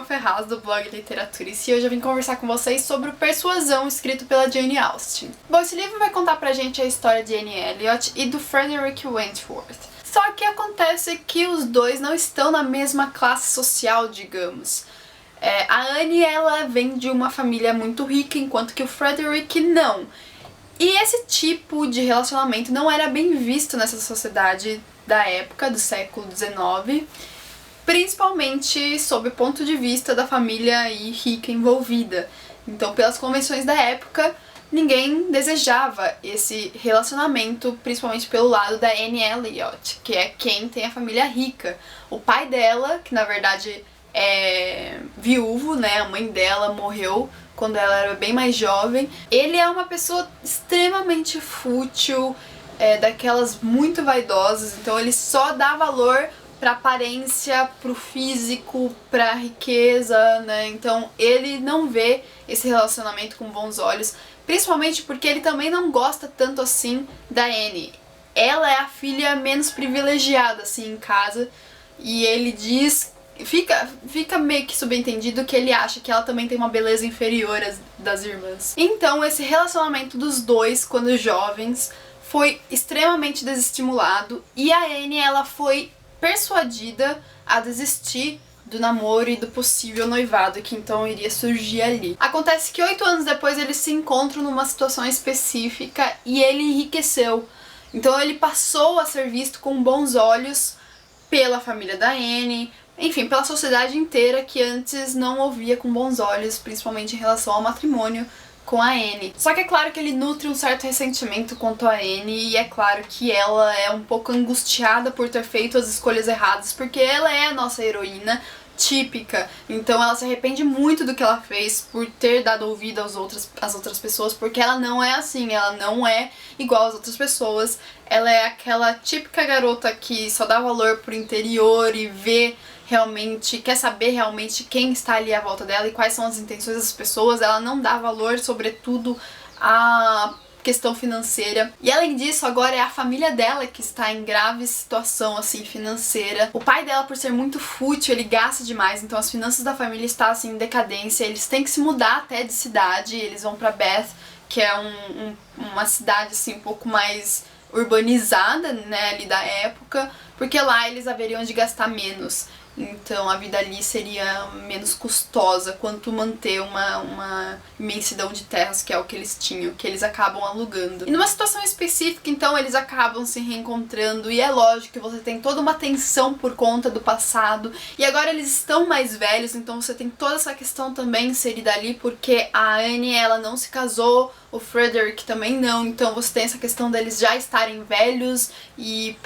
Ferraz, do blog Literatura e hoje eu vim conversar com vocês sobre o Persuasão, escrito pela Jane Austen. Bom, esse livro vai contar pra gente a história de Anne Elliot e do Frederick Wentworth. Só que acontece que os dois não estão na mesma classe social, digamos. A Anne, ela vem de uma família muito rica, enquanto que o Frederick não. E esse tipo de relacionamento não era bem visto nessa sociedade da época, do século XIX, principalmente sob o ponto de vista da família rica envolvida. Então, pelas convenções da época, ninguém desejava esse relacionamento, principalmente pelo lado da Anne Elliot, que é quem tem a família rica. O pai dela, que na verdade é viúvo, né, a mãe dela morreu quando ela era bem mais jovem. Ele é uma pessoa extremamente fútil, daquelas muito vaidosas, então ele só dá valor pra aparência, pro físico, pra riqueza, né? Então ele não vê esse relacionamento com bons olhos, principalmente porque ele também não gosta tanto assim da Anne. Ela é a filha menos privilegiada assim em casa, e ele diz, fica meio que subentendido que ele acha que ela também tem uma beleza inferior das irmãs. Então esse relacionamento dos dois, quando jovens, foi extremamente desestimulado, e a Anne, ela foi persuadida a desistir do namoro e do possível noivado que então iria surgir ali. Acontece que 8 anos depois eles se encontram numa situação específica e ele enriqueceu. Então ele passou a ser visto com bons olhos pela família da Anne, enfim, pela sociedade inteira, que antes não o via com bons olhos, principalmente em relação ao matrimônio com a Anne. Só que é claro que ele nutre um certo ressentimento quanto a Anne, e é claro que ela é um pouco angustiada por ter feito as escolhas erradas, porque ela é a nossa heroína típica, então ela se arrepende muito do que ela fez por ter dado ouvido às outras pessoas, porque ela não é assim, ela não é igual às outras pessoas, ela é aquela típica garota que só dá valor pro interior e quer saber realmente quem está ali à volta dela e quais são as intenções das pessoas. Ela não dá valor, sobretudo, à questão financeira. E além disso, agora é a família dela que está em grave situação, assim, financeira. O pai dela, por ser muito fútil, ele gasta demais, então as finanças da família estão, assim, em decadência. Eles têm que se mudar até de cidade, eles vão pra Bath, que é uma cidade, assim, um pouco mais urbanizada, né, ali da época, porque lá eles haveriam de gastar menos. Então a vida ali seria menos custosa quanto manter uma imensidão de terras, que é o que eles tinham, que eles acabam alugando. E numa situação específica, então, eles acabam se reencontrando, e é lógico que você tem toda uma tensão por conta do passado, e agora eles estão mais velhos, então você tem toda essa questão também inserida ali, porque a Anne, ela não se casou, o Frederick também não, então você tem essa questão deles já estarem velhos, e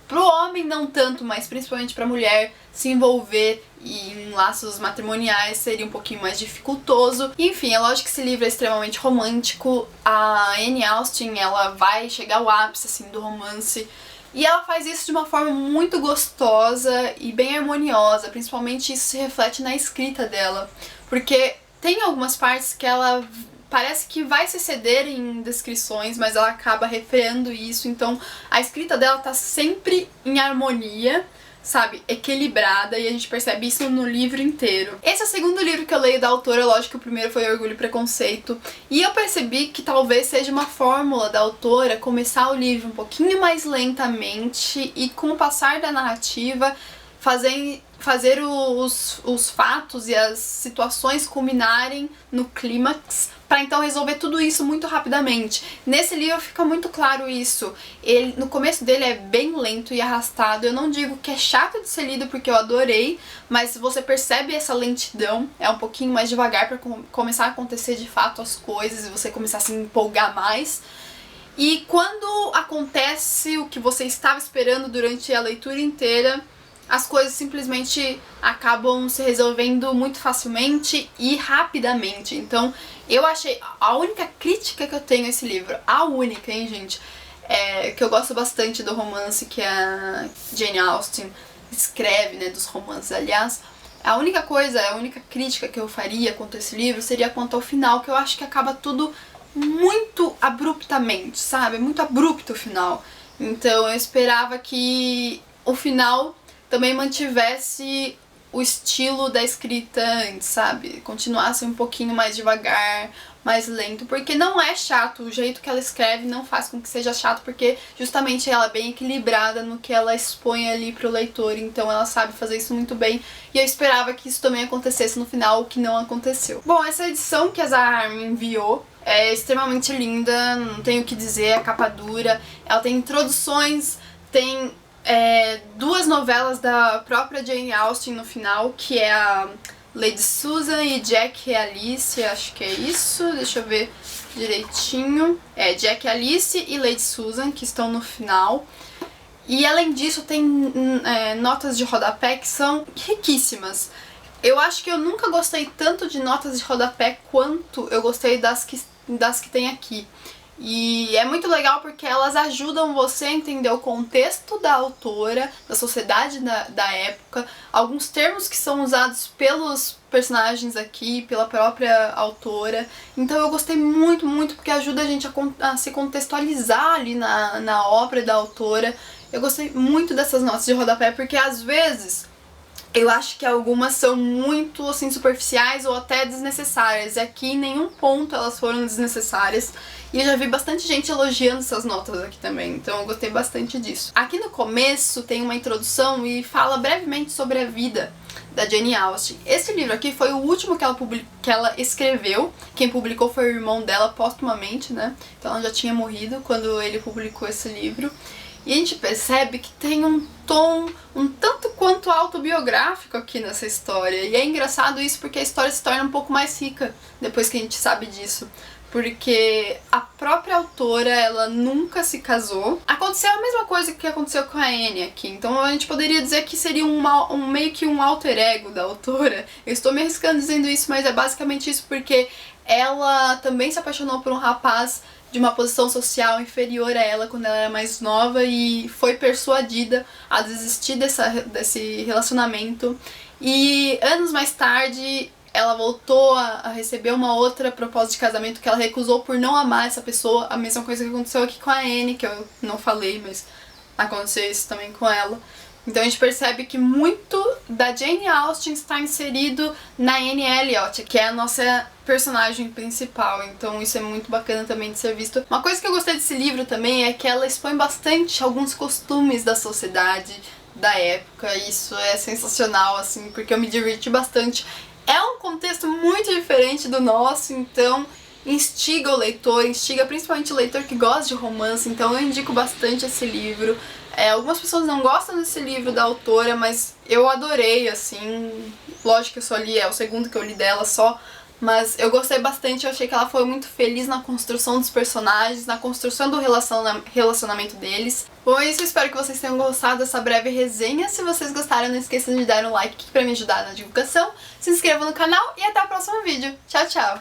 pro homem não tanto, mas principalmente pra mulher se envolver em laços matrimoniais seria um pouquinho mais dificultoso. Enfim, é lógico que esse livro é extremamente romântico. A Anne Austen, ela vai chegar ao ápice assim do romance, e ela faz isso de uma forma muito gostosa e bem harmoniosa, principalmente isso se reflete na escrita dela, porque tem algumas partes que ela parece que vai se ceder em descrições, mas ela acaba refreando isso, então a escrita dela tá sempre em harmonia, sabe, equilibrada, e a gente percebe isso no livro inteiro. Esse é o segundo livro que eu leio da autora, lógico que o primeiro foi Orgulho e Preconceito, e eu percebi que talvez seja uma fórmula da autora começar o livro um pouquinho mais lentamente e com o passar da narrativa fazer os fatos e as situações culminarem no clímax, para então resolver tudo isso muito rapidamente. Nesse livro fica muito claro isso. No começo dele é bem lento e arrastado. Eu não digo que é chato de ser lido, porque eu adorei, mas se você percebe essa lentidão, é um pouquinho mais devagar para começar a acontecer de fato as coisas e você começar a se empolgar mais. E quando acontece o que você estava esperando durante a leitura inteira, as coisas simplesmente acabam se resolvendo muito facilmente e rapidamente. Então, eu achei... A única crítica que eu tenho a esse livro, a única, hein, gente, é que eu gosto bastante do romance que a Jane Austen escreve, né, dos romances, aliás. A única crítica que eu faria quanto a esse livro seria quanto ao final, que eu acho que acaba tudo muito abruptamente, sabe? Muito abrupto o final. Então, eu esperava que o final também mantivesse o estilo da escrita antes, sabe? Continuasse um pouquinho mais devagar, mais lento, porque não é chato, o jeito que ela escreve não faz com que seja chato, porque justamente ela é bem equilibrada no que ela expõe ali pro leitor, então ela sabe fazer isso muito bem, e eu esperava que isso também acontecesse no final, o que não aconteceu. Bom, essa edição que a Zahara me enviou é extremamente linda, não tenho o que dizer, é capa dura, ela tem introduções, tem duas novelas da própria Jane Austen no final, que é a Lady Susan e Jack e Alice, acho que é isso, deixa eu ver direitinho. Jack e Alice e Lady Susan, que estão no final. E além disso tem notas de rodapé que são riquíssimas. Eu acho que eu nunca gostei tanto de notas de rodapé quanto eu gostei das que tem aqui. E é muito legal porque elas ajudam você a entender o contexto da autora, da sociedade da época, alguns termos que são usados pelos personagens aqui, pela própria autora. Então eu gostei muito, muito, porque ajuda a gente a se contextualizar ali na obra da autora. Eu gostei muito dessas notas de rodapé porque às vezes eu acho que algumas são muito assim superficiais ou até desnecessárias, e aqui em nenhum ponto elas foram desnecessárias. E eu já vi bastante gente elogiando essas notas aqui também, então eu gostei bastante disso. Aqui no começo tem uma introdução e fala brevemente sobre a vida da Jane Austen. Esse livro aqui foi o último que ela escreveu. Quem publicou foi o irmão dela póstumamente, né? Então ela já tinha morrido quando ele publicou esse livro. E a gente percebe que tem um tom um tanto quanto autobiográfico aqui nessa história. E é engraçado isso porque a história se torna um pouco mais rica depois que a gente sabe disso. Porque a própria autora, ela nunca se casou. Aconteceu a mesma coisa que aconteceu com a Anne aqui. Então a gente poderia dizer que seria meio que um alter ego da autora. Eu estou me arriscando dizendo isso, mas é basicamente isso porque ela também se apaixonou por um rapaz de uma posição social inferior a ela quando ela era mais nova e foi persuadida a desistir desse relacionamento. E anos mais tarde ela voltou a receber uma outra proposta de casamento que ela recusou por não amar essa pessoa. A mesma coisa que aconteceu aqui com a Anne, que eu não falei, mas aconteceu isso também com ela. Então a gente percebe que muito da Jane Austen está inserido na Anne Elliot, que é a nossa personagem principal, então isso é muito bacana também de ser visto. Uma coisa que eu gostei desse livro também é que ela expõe bastante alguns costumes da sociedade da época, e isso é sensacional, assim, porque eu me diverti bastante. É um contexto muito diferente do nosso, então instiga o leitor, instiga principalmente o leitor que gosta de romance, então eu indico bastante esse livro. Algumas pessoas não gostam desse livro da autora, mas eu adorei, assim, lógico que eu só li, é o segundo que eu li dela só, mas eu gostei bastante, eu achei que ela foi muito feliz na construção dos personagens, na construção do relacionamento deles. Bom, é isso, espero que vocês tenham gostado dessa breve resenha. Se vocês gostaram, não esqueçam de dar um like pra me ajudar na divulgação, se inscrevam no canal e até o próximo vídeo. Tchau, tchau!